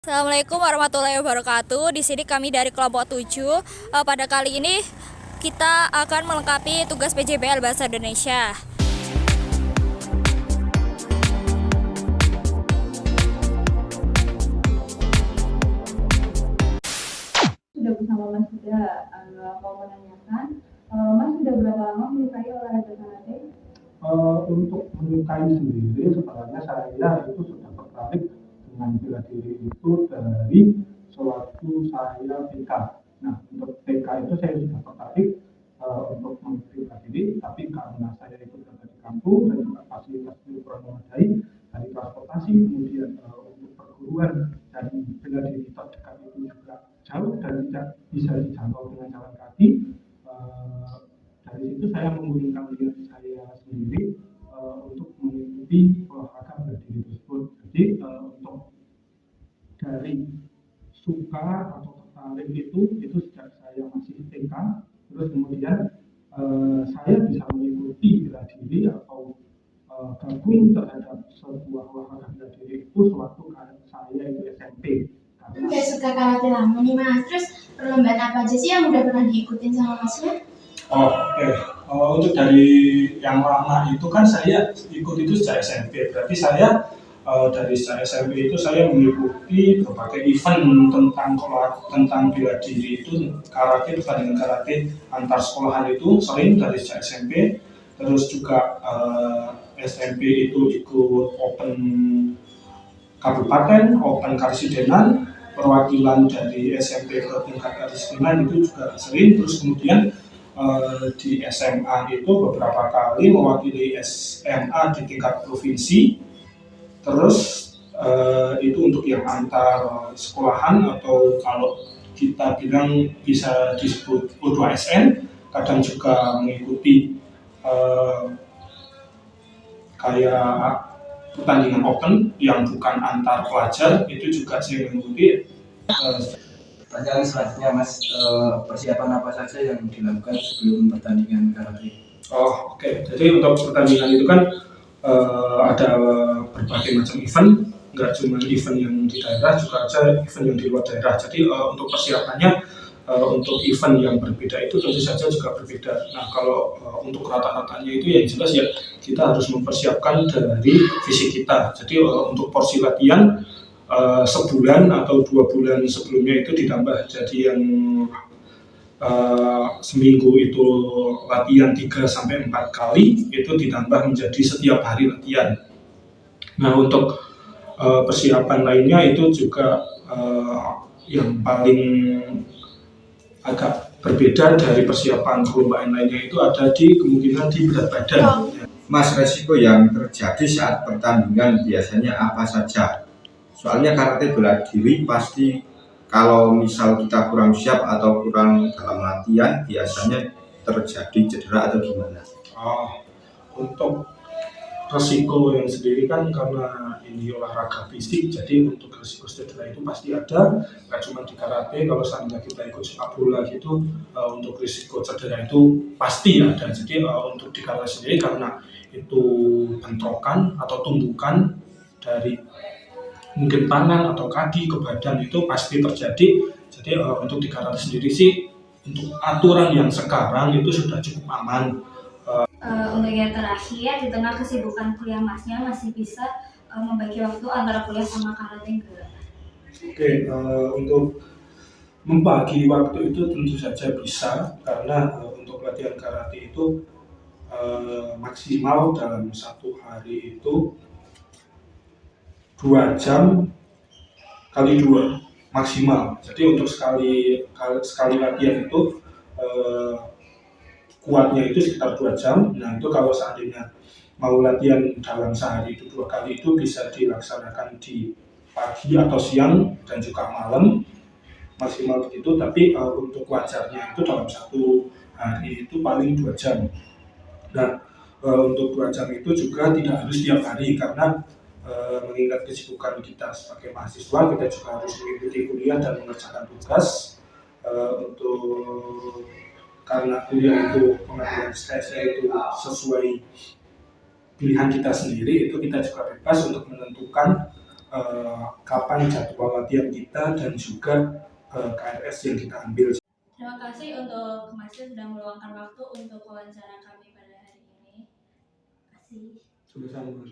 Assalamualaikum warahmatullahi wabarakatuh. Di sini kami dari kelompok 7. Pada kali ini kita akan melengkapi tugas PJBL Bahasa Indonesia. Sudah bersama Mas Yuda, mau menanyakan, Mas sudah berapa lama menyukai olahraga karate? Untuk menyukai sendiri sebenarnya saya itu sudah tertarik dengan bela diri itu dari sewaktu saya TK. Nah, untuk TK itu saya sudah tertarik untuk mengikuti bela diri, tapi karena saya itu berada di kampung dan juga fasilitas itu kurang memadai dari transportasi, kemudian untuk perguruan dan bela diri terdekat itu juga jauh dan tidak bisa dijangkau dengan jalan kaki. Eh, dari situ saya menggunakan niat saya sendiri untuk mengikuti olahraga bela diri tersebut. Jadi untuk dari suka atau tertarik itu sejak saya masih TK, terus kemudian saya bisa mengikuti bela diri atau gabung terhadap sebuah olahraga bela diri itu sewaktu saya itu SMP. Udah suka karate lama nih Mas, terus perlombaan apa aja sih yang udah pernah diikutin sama Masnya? Oke. Untuk dari yang lama itu kan saya ikut itu sejak SMP. Berarti saya dari sejak SMP itu saya mengikuti berbagai event tentang bela diri itu karate, pertandingan karate antar sekolahan itu sering dari sejak SMP. Terus juga SMP itu ikut Open Kabupaten, Open Karesidenan, perwakilan dari SMP ke tingkat Karesidenan itu juga sering. Terus kemudian di SMA itu beberapa kali mewakili SMA di tingkat provinsi. Terus itu untuk yang antar sekolahan atau kalau kita bilang bisa disebut U2SN, kadang juga mengikuti kayak pertandingan open yang bukan antar pelajar, itu juga saya mengikuti. Pertanyaan selanjutnya Mas, persiapan apa saja yang dilakukan sebelum pertandingan karate? Oke. Jadi untuk pertandingan itu kan ada berbagai macam event, nggak cuma event yang di daerah, juga ada event yang di luar daerah. Jadi untuk persiapannya untuk event yang berbeda itu tentu saja juga berbeda. Nah, kalau untuk rata-ratanya itu yang jelas ya kita harus mempersiapkan dari fisik kita. Jadi untuk porsi latihan sebulan atau 2 bulan sebelumnya itu ditambah. Jadi yang seminggu itu latihan 3-4 kali itu ditambah menjadi setiap hari latihan. Nah, untuk persiapan lainnya itu juga yang paling agak berbeda dari persiapan perlombaan lainnya itu ada di kemungkinan di berat badan. Mas, resiko yang terjadi saat pertandingan biasanya apa saja? Soalnya karate bela diri pasti kalau misal kita kurang siap atau kurang dalam latihan biasanya terjadi cedera atau gimana? Untuk resiko yang sendiri kan karena ini olahraga fisik, jadi untuk resiko cedera itu pasti ada. Nggak cuma di karate, kalau seandainya kita ikut sepak bola gitu, untuk risiko cedera itu pasti ada. Jadi untuk di karate sendiri karena itu bentrokan atau tumbukan dari mungkin tangan atau kaki ke badan itu pasti terjadi. Jadi untuk di karate sendiri sih untuk aturan yang sekarang itu sudah cukup aman. Untuk yang terakhir, di tengah kesibukan kuliah Masnya masih bisa membagi waktu antara kuliah sama karate enggak? Oke, untuk membagi waktu itu tentu saja bisa, karena untuk latihan karate itu maksimal dalam satu hari itu 2 jam kali 2 maksimal. Jadi untuk sekali latihan itu kuatnya itu sekitar 2 jam. Nah, itu kalau seandainya mau latihan dalam sehari itu 2 kali itu bisa dilaksanakan di pagi atau siang dan juga malam, maksimal begitu. Tapi untuk wajarnya itu dalam satu hari itu paling 2 jam. Nah, untuk 2 jam itu juga tidak harus tiap hari, karena mengingat kesibukan kita sebagai mahasiswa, kita juga harus mengikuti kuliah dan mengerjakan tugas. Untuk karena kuliah itu pengambilan stresnya itu sesuai pilihan kita sendiri, itu kita juga bebas untuk menentukan kapan jadwal latihan kita dan juga KRS yang kita ambil. Terima kasih untuk Mas sudah meluangkan waktu untuk wawancara kami pada hari ini. Terima kasih. Sama-sama.